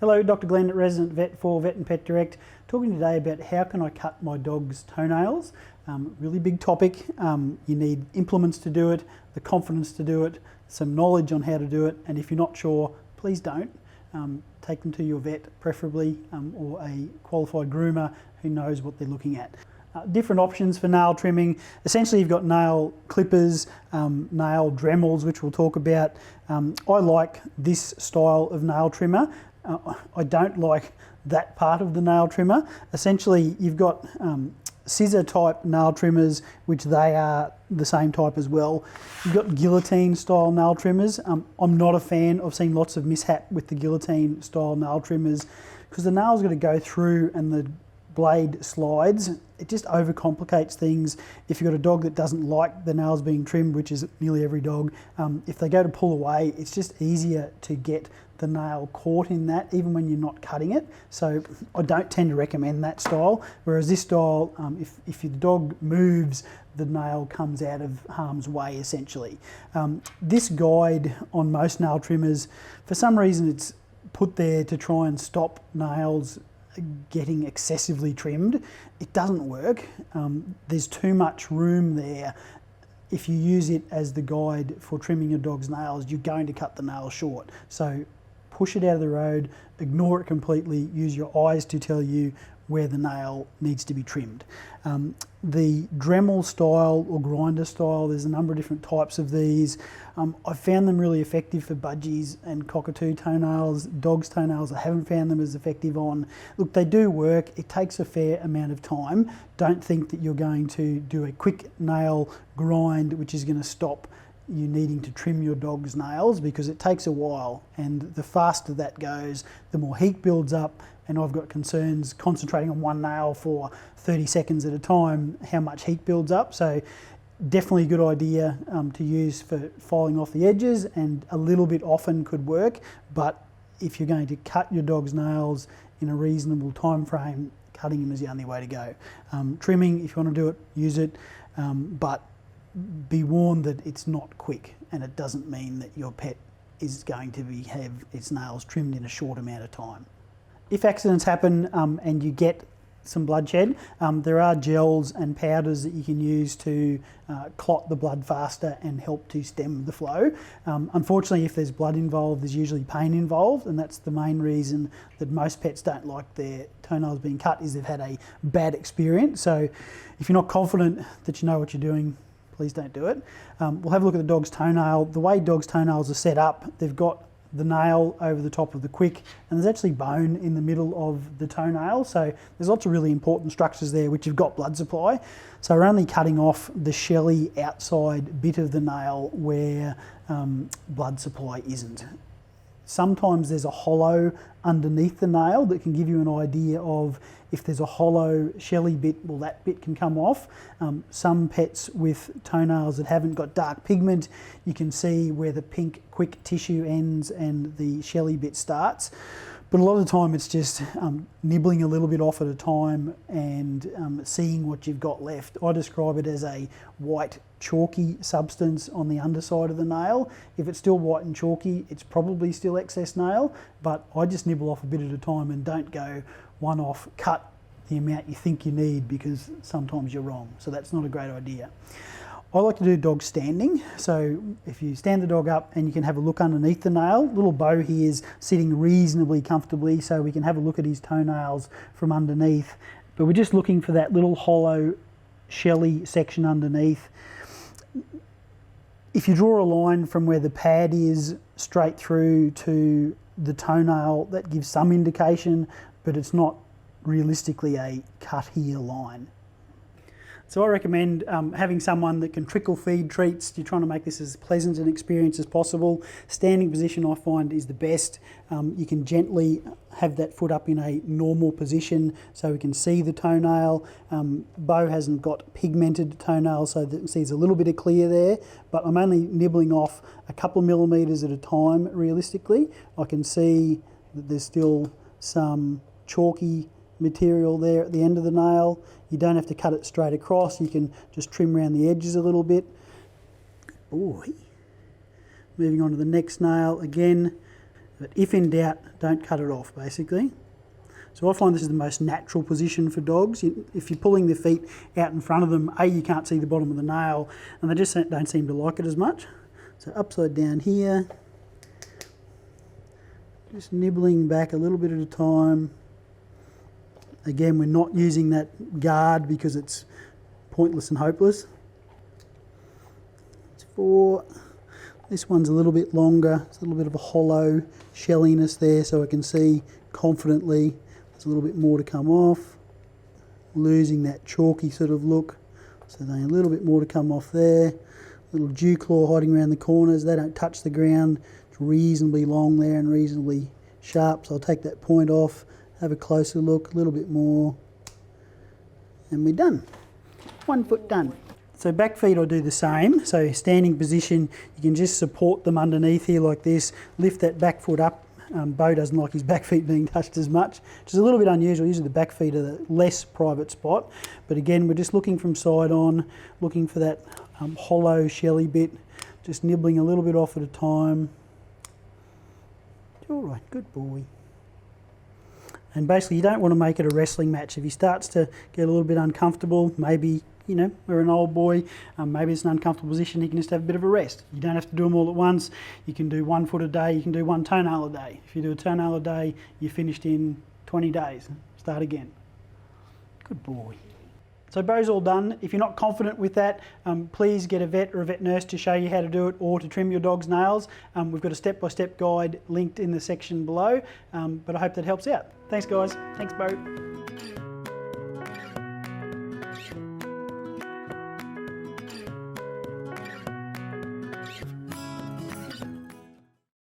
Hello, Dr. Glenn, Resident Vet for Vet and Pet Direct, talking today about how can I cut my dog's toenails. Really big topic. You need implements to do it, the confidence to do it, some knowledge on how to do it, and if you're not sure, please don't. Take them to your vet, preferably, or a qualified groomer who knows what they're looking at. Different options for nail trimming. Essentially, you've got nail clippers, nail Dremels, which we'll talk about. I like this style of nail trimmer. I don't like that part of the nail trimmer. Essentially, you've got scissor type nail trimmers, which they are the same type as well. You've got guillotine style nail trimmers. I'm not a fan. I've seen lots of mishap with the guillotine style nail trimmers because the nail's going to go through and the blade slides. It just overcomplicates things. If you've got a dog that doesn't like the nails being trimmed, which is nearly every dog, if they go to pull away, it's just easier to get the nail caught in that, even when you're not cutting it. So I don't tend to recommend that style. Whereas this style, if your dog moves, the nail comes out of harm's way, essentially. This guide on most nail trimmers, for some reason it's put there to try and stop nails getting excessively trimmed. It doesn't work. There's too much room there. If you use it as the guide for trimming your dog's nails, you're going to cut the nail short. So push it out of the road, ignore it completely, use your eyes to tell you where the nail needs to be trimmed. The Dremel style or grinder style, there's a number of different types of these. I've found them really effective for budgies and cockatoo toenails. Dogs' toenails, I haven't found them as effective on. Look, they do work. It takes a fair amount of time. Don't think that you're going to do a quick nail grind, which is going to stop you needing to trim your dog's nails, because it takes a while, and the faster that goes, the more heat builds up, and I've got concerns concentrating on one nail for 30 seconds at a time, how much heat builds up. So definitely a good idea to use for filing off the edges, and a little bit often could work, but if you're going to cut your dog's nails in a reasonable time frame, cutting them is the only way to go. Trimming, if you want to do it, use it, but be warned that it's not quick, and it doesn't mean that your pet is going to have its nails trimmed in a short amount of time. If accidents happen and you get some bloodshed, there are gels and powders that you can use to clot the blood faster and help to stem the flow. Unfortunately, if there's blood involved, there's usually pain involved, and that's the main reason that most pets don't like their toenails being cut, is they've had a bad experience. So if you're not confident that you know what you're doing, please don't do it. We'll have a look at the dog's toenail. The way dogs' toenails are set up, they've got the nail over the top of the quick, and there's actually bone in the middle of the toenail. So there's lots of really important structures there which have got blood supply. So we're only cutting off the shelly outside bit of the nail where blood supply isn't. Sometimes there's a hollow underneath the nail that can give you an idea of if there's a hollow shelly bit, well, that bit can come off. Some pets with toenails that haven't got dark pigment, you can see where the pink quick tissue ends and the shelly bit starts. But a lot of the time it's just nibbling a little bit off at a time and seeing what you've got left. I describe it as a white chalky substance on the underside of the nail. If it's still white and chalky, it's probably still excess nail, but I just nibble off a bit at a time and don't go one off, cut the amount you think you need, because sometimes you're wrong. So that's not a great idea. I like to do dog standing. So if you stand the dog up and you can have a look underneath the nail, little Beau here is sitting reasonably comfortably, so we can have a look at his toenails from underneath. But we're just looking for that little hollow shelly section underneath. If you draw a line from where the pad is straight through to the toenail, that gives some indication, but it's not realistically a cut here line. So I recommend having someone that can trickle feed treats. You're trying to make this as pleasant an experience as possible. Standing position, I find, is the best. You can gently have that foot up in a normal position so we can see the toenail. Beau hasn't got pigmented toenails, so that you can see there's a little bit of clear there, but I'm only nibbling off a couple of millimetres at a time realistically. I can see that there's still some chalky material there at the end of the nail. You don't have to cut it straight across. You can just trim around the edges a little bit. Boy. Moving on to the next nail again. But if in doubt, don't cut it off, basically. So I find this is the most natural position for dogs. If you're pulling their feet out in front of them, A, you can't see the bottom of the nail, and they just don't seem to like it as much. So upside down here, just nibbling back a little bit at a time. Again, we're not using that guard because it's pointless and hopeless. It's 4. This one's a little bit longer. It's a little bit of a hollow shelliness there, so I can see confidently there's a little bit more to come off. Losing that chalky sort of look. So then a little bit more to come off there. Little dew claw hiding around the corners. They don't touch the ground. It's reasonably long there and reasonably sharp. So I'll take that point off, have a closer look, a little bit more, and we're done. 1 foot done. So back feet I'll do the same. So standing position, you can just support them underneath here like this. Lift that back foot up. Beau doesn't like his back feet being touched as much, which is a little bit unusual. Usually the back feet are the less private spot. But again, we're just looking from side on, looking for that hollow, shelly bit, just nibbling a little bit off at a time. All right, good boy. And basically you don't want to make it a wrestling match. If he starts to get a little bit uncomfortable, maybe, you know, we're an old boy, maybe it's an uncomfortable position, he can just have a bit of a rest. You don't have to do them all at once. You can do 1 foot a day, you can do 1 toenail a day. If you do a toenail a day, you're finished in 20 days. Start again. Good boy. So Beau's all done. If you're not confident with that, please get a vet or a vet nurse to show you how to do it or to trim your dog's nails. We've got a step-by-step guide linked in the section below, but I hope that helps out. Thanks guys. Thanks Beau.